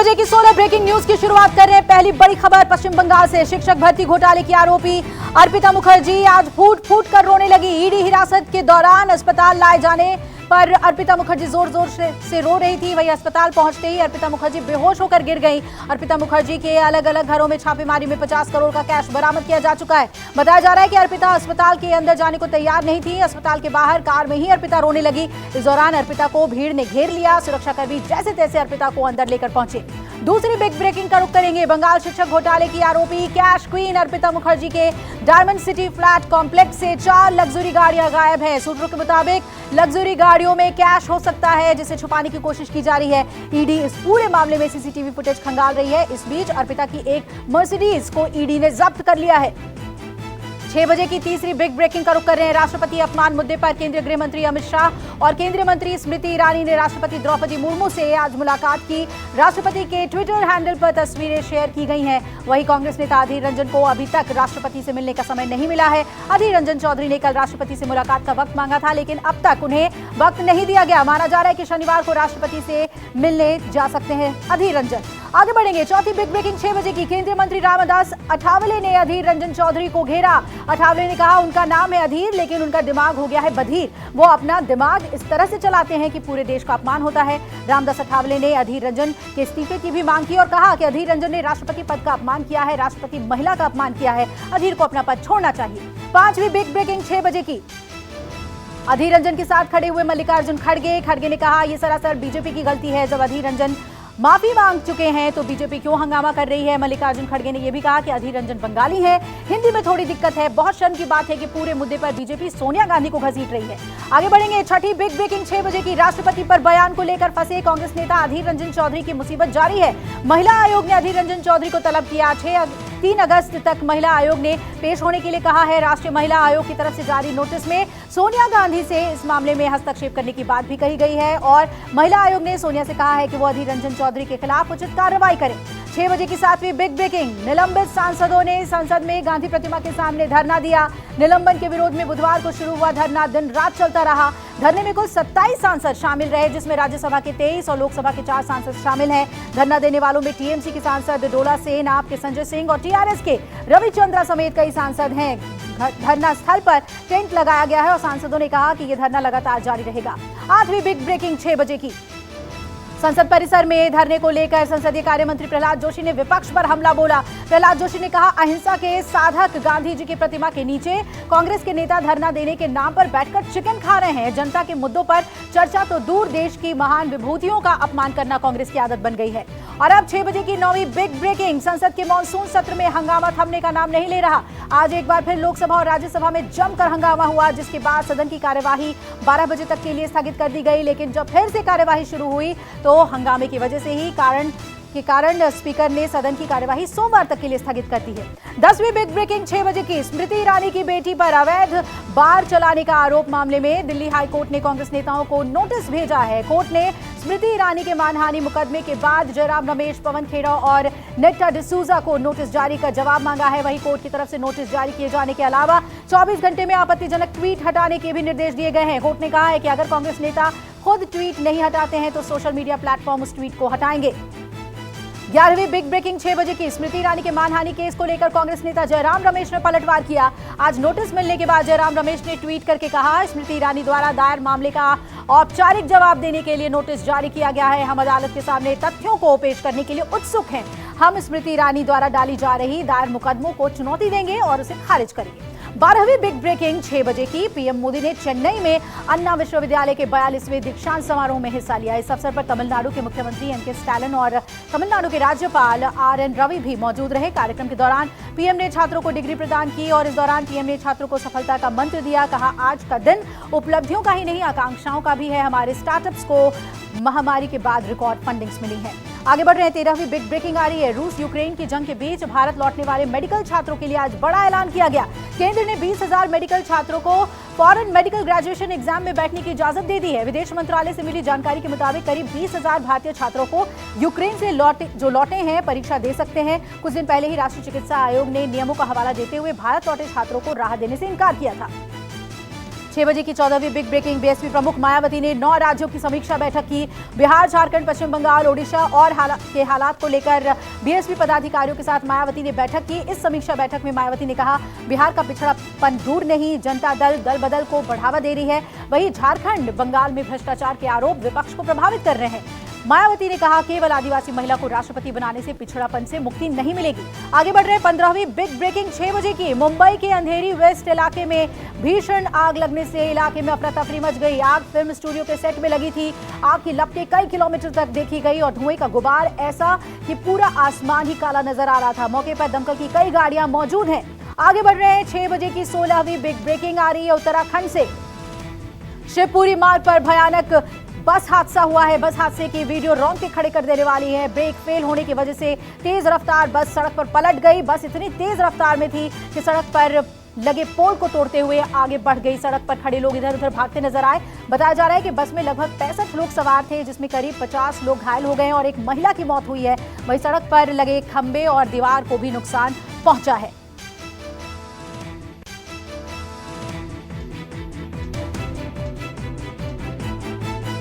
बजे की 16 breaking news की शुरुआत कर रहे हैं। पहली बड़ी खबर पश्चिम बंगाल से। शिक्षक भर्ती घोटाले की आरोपी अर्पिता मुखर्जी आज फूट फूट कर रोने लगी। ईडी हिरासत के दौरान अस्पताल लाए जाने पर अर्पिता मुखर्जी जोर जोर से रो रही थी। वही अस्पताल पहुंचते ही अर्पिता मुखर्जी बेहोश होकर गिर गई। अर्पिता मुखर्जी के अलग अलग घरों में छापेमारी में 50 करोड़ का कैश बरामद किया जा चुका है। बताया जा रहा है कि अर्पिता अस्पताल के अंदर जाने को तैयार नहीं थी। अस्पताल के बाहर कार में ही अर्पिता रोने लगी। इस दौरान अर्पिता को भीड़ ने घेर लिया। सुरक्षाकर्मी जैसे तैसे अर्पिता को अंदर लेकर पहुंचे। दूसरी बिग ब्रेकिंग का रुख करेंगे। बंगाल शिक्षक घोटाले की आरोपी कैश क्वीन अर्पिता मुखर्जी के डायमंड सिटी फ्लैट कॉम्प्लेक्स से 4 लग्जरी गाड़ियां गायब है। सूत्रों के मुताबिक लग्जरी गाड़ियों में कैश हो सकता है, जिसे छुपाने की कोशिश की जा रही है। ईडी इस पूरे मामले में सीसीटीवी फुटेज खंगाल रही है। इस बीच अर्पिता की एक मर्सिडीज को ईडी ने जब्त कर लिया है। 6 बजे की तीसरी बिग ब्रेकिंग का रुख कर रहे हैं। राष्ट्रपति अपमान मुद्दे पर केंद्रीय गृह मंत्री अमित शाह और केंद्रीय मंत्री स्मृति ईरानी ने राष्ट्रपति द्रौपदी मुर्मू से आज मुलाकात की। राष्ट्रपति के ट्विटर हैंडल पर तस्वीरें शेयर की गई हैं। वहीं कांग्रेस नेता अधीर रंजन को अभी तक राष्ट्रपति से मिलने का समय नहीं मिला है। अधीर रंजन चौधरी ने कल राष्ट्रपति से मुलाकात का वक्त मांगा था, लेकिन अब तक उन्हें वक्त नहीं दिया गया। माना जा रहा है कि शनिवार को राष्ट्रपति से मिलने जा सकते हैं अधीर रंजन। आगे बढ़ेंगे। चौथी बिग ब्रेकिंग 6 बजे की। केंद्रीय मंत्री रामदास अठावले ने अधीर रंजन चौधरी को घेरा। अठावले ने कहा उनका नाम है अधीर, लेकिन उनका दिमाग हो गया है बधिर। वो अपना दिमाग इस तरह से चलाते हैं कि पूरे देश का अपमान होता है। रामदास अठावले ने अधीर रंजन के इस्तीफे की भी मांग की और कहा कि अधीर रंजन ने राष्ट्रपति पद का अपमान किया है, राष्ट्रपति महिला का अपमान किया है। अधीर को अपना पद छोड़ना चाहिए। पांचवी बिग ब्रेकिंग 6 बजे की। अधीर रंजन के साथ खड़े हुए मल्लिकार्जुन खड़गे ने कहा यह सरासर बीजेपी की गलती है। जब अधीर रंजन माफी मांग चुके हैं तो बीजेपी क्यों हंगामा कर रही है। मल्लिकार्जुन खड़गे ने यह भी कहा कि अधीर रंजन बंगाली है, हिंदी में थोड़ी दिक्कत है। बहुत शर्म की बात है कि पूरे मुद्दे पर बीजेपी सोनिया गांधी को घसीट रही है। आगे बढ़ेंगे। छठी बिग ब्रेकिंग 6 बजे की। राष्ट्रपति पर बयान को लेकर फंसे कांग्रेस नेता अधीर रंजन चौधरी की मुसीबत जारी है। महिला आयोग ने अधीर रंजन चौधरी को तलब किया। 3 अगस्त तक महिला आयोग ने पेश होने के लिए कहा है। राष्ट्रीय महिला आयोग की तरफ से जारी नोटिस में सोनिया गांधी से इस मामले में हस्तक्षेप करने की बात भी कही गई है और महिला आयोग ने सोनिया से कहा है कि वो अधीर रंजन चौधरी के खिलाफ उचित कार्रवाई करें। 6 बजे की 7वीं बिग ब्रेकिंग। निलंबित सांसदों ने संसद में गांधी प्रतिमा के सामने धरना दिया। निलंबन के विरोध में बुधवार को शुरू हुआ धरना दिन रात चलता रहा। धरने में कुल 27 सांसद शामिल रहे, जिसमें राज्यसभा के 23 और लोकसभा के 4 सांसद शामिल हैं। धरना देने वालों में टीएमसी के सांसद डोला सेन, आप के संजय सिंह और टीआरएस के रविचंद्रा समेत कई सांसद हैं। धरना स्थल पर टेंट लगाया गया है और सांसदों ने कहा कि यह धरना लगातार जारी रहेगा। 8वीं बिग ब्रेकिंग 6 बजे की। संसद परिसर में धरने को लेकर संसदीय कार्य मंत्री प्रहलाद जोशी ने विपक्ष पर हमला बोला। प्रहलाद जोशी ने कहा अहिंसा के साधक गांधी जी की प्रतिमा के नीचे कांग्रेस के नेता धरना देने के नाम पर बैठकर चिकन खा रहे हैं। जनता के मुद्दों पर चर्चा तो दूर, देश की महान विभूतियों का अपमान करना कांग्रेस की आदत बन गई है। और अब 6 बजे की 9वीं बिग ब्रेकिंग। संसद के मानसून सत्र में हंगामा थमने का नाम नहीं ले रहा। आज एक बार फिर लोकसभा और राज्यसभा में जमकर हंगामा हुआ, जिसके बाद सदन की कार्यवाही 12 बजे तक के लिए स्थगित कर दी गई। लेकिन जब फिर से कार्यवाही शुरू हुई तो हंगामे की वजह से ही कारण स्पीकर ने सदन की कार्यवाही सोमवार तक के लिए स्थगित कर दी है। 10वीं बिग ब्रेकिंग 6 बजे की। स्मृति ईरानी की बेटी पर अवैध बार चलाने का आरोप मामले में दिल्ली हाई कोर्ट ने कांग्रेस नेताओं को नोटिस भेजा है। कोर्ट ने स्मृति ईरानी के मानहानि मुकदमे के बाद जयराम रमेश, पवन खेड़ा और नेक्टा डिसूजा को नोटिस जारी कर जवाब मांगा है। वहीं कोर्ट की तरफ से नोटिस जारी किए जाने के अलावा 24 घंटे में आपत्तिजनक ट्वीट हटाने के भी निर्देश दिए गए हैं। कोर्ट ने कहा है कि अगर कांग्रेस नेता खुद ट्वीट नहीं हटाते हैं तो सोशल मीडिया प्लेटफॉर्म उस ट्वीट को हटाएंगे। 11वीं बिग ब्रेकिंग 6 बजे की। स्मृति ईरानी के मानहानि केस को लेकर कांग्रेस नेता जयराम रमेश ने पलटवार किया। आज नोटिस मिलने के बाद जयराम रमेश ने ट्वीट करके कहा स्मृति ईरानी द्वारा दायर मामले का औपचारिक जवाब देने के लिए नोटिस जारी किया गया है। हम अदालत के सामने तथ्यों को पेश करने के लिए उत्सुक हैं। हम स्मृति ईरानी द्वारा डाली जा रही दायर मुकदमों को चुनौती देंगे और उसे खारिज करेंगे। 12वीं बिग ब्रेकिंग 6 बजे की। पीएम मोदी ने चेन्नई में अन्ना विश्वविद्यालय के 42वें दीक्षांत समारोह में हिस्सा लिया। इस अवसर पर तमिलनाडु के मुख्यमंत्री एम के स्टालिन और तमिलनाडु के राज्यपाल RN रवि भी मौजूद रहे। कार्यक्रम के दौरान पीएम ने छात्रों को डिग्री प्रदान की और इस दौरान पीएम ने छात्रों को सफलता का मंत्र दिया। कहा आज का दिन उपलब्धियों का ही नहीं, आकांक्षाओं का भी है। हमारे स्टार्टअप्स को महामारी के बाद रिकॉर्ड फंडिंग्स मिली है। आगे बढ़ रहे हैं। 13वीं बिग ब्रेकिंग आ रही है। रूस यूक्रेन की जंग के बीच भारत लौटने वाले मेडिकल छात्रों के लिए आज बड़ा ऐलान किया गया। केंद्र ने 20,000 मेडिकल छात्रों को फॉरेन मेडिकल ग्रेजुएशन एग्जाम में बैठने की इजाजत दे दी है। विदेश मंत्रालय से मिली जानकारी के मुताबिक करीब 20,000 भारतीय छात्रों को यूक्रेन से लौटे हैं परीक्षा दे सकते हैं। कुछ दिन पहले ही राष्ट्रीय चिकित्सा आयोग ने नियमों का हवाला देते हुए भारत लौटे छात्रों को राहत देने से इनकार किया था। 6 बजे की 14वीं बिग ब्रेकिंग। बीएसपी प्रमुख मायावती ने 9 राज्यों की समीक्षा बैठक की। बिहार, झारखंड, पश्चिम बंगाल, ओडिशा और हालात को लेकर बीएसपी पदाधिकारियों के साथ मायावती ने बैठक की। इस समीक्षा बैठक में मायावती ने कहा, बिहार का पिछड़ापन दूर नहीं, जनता दल बदल को बढ़ावा दे रही है। वहीं झारखंड, बंगाल में भ्रष्टाचार के आरोप विपक्ष को प्रभावित कर रहे हैं। मायावती ने कहा, केवल आदिवासी महिला को राष्ट्रपति बनाने से पिछड़ापन से मुक्ति नहीं मिलेगी। आगे बढ़ रहे 15वीं बिग ब्रेकिंग 6 बजे की। मुंबई के अंधेरी वेस्ट इलाके में भीषण आग लगने से इलाके में अफरा तफरी मच गई। आग फिल्म स्टूडियो के सेट में लगी थी। आग की लपटें कई किलोमीटर तक देखी गई और धुएं का गुबार ऐसा कि पूरा आसमान ही काला नजर आ रहा था। मौके पर दमकल की कई गाड़ियां मौजूद हैं। आगे बढ़ रहे हैं 6 बजे की 16वीं बिग ब्रेकिंग आ रही है उत्तराखंड से। शिवपुरी मार्ग पर भयानक बस हादसा हुआ है। बस हादसे की वीडियो रोंगटे खड़े कर देने वाली है। ब्रेक फेल होने की वजह से तेज रफ्तार बस सड़क पर पलट गई। बस इतनी तेज रफ्तार में थी कि सड़क पर लगे पोल को तोड़ते हुए आगे बढ़ गई। सड़क पर खड़े लोग इधर उधर भागते नजर आए। बताया जा रहा है कि बस में लगभग 65 लोग सवार थे, जिसमें करीब 50 लोग घायल हो गए और एक महिला की मौत हुई है। वहीं सड़क पर लगे खंबे और दीवार को भी नुकसान पहुंचा है।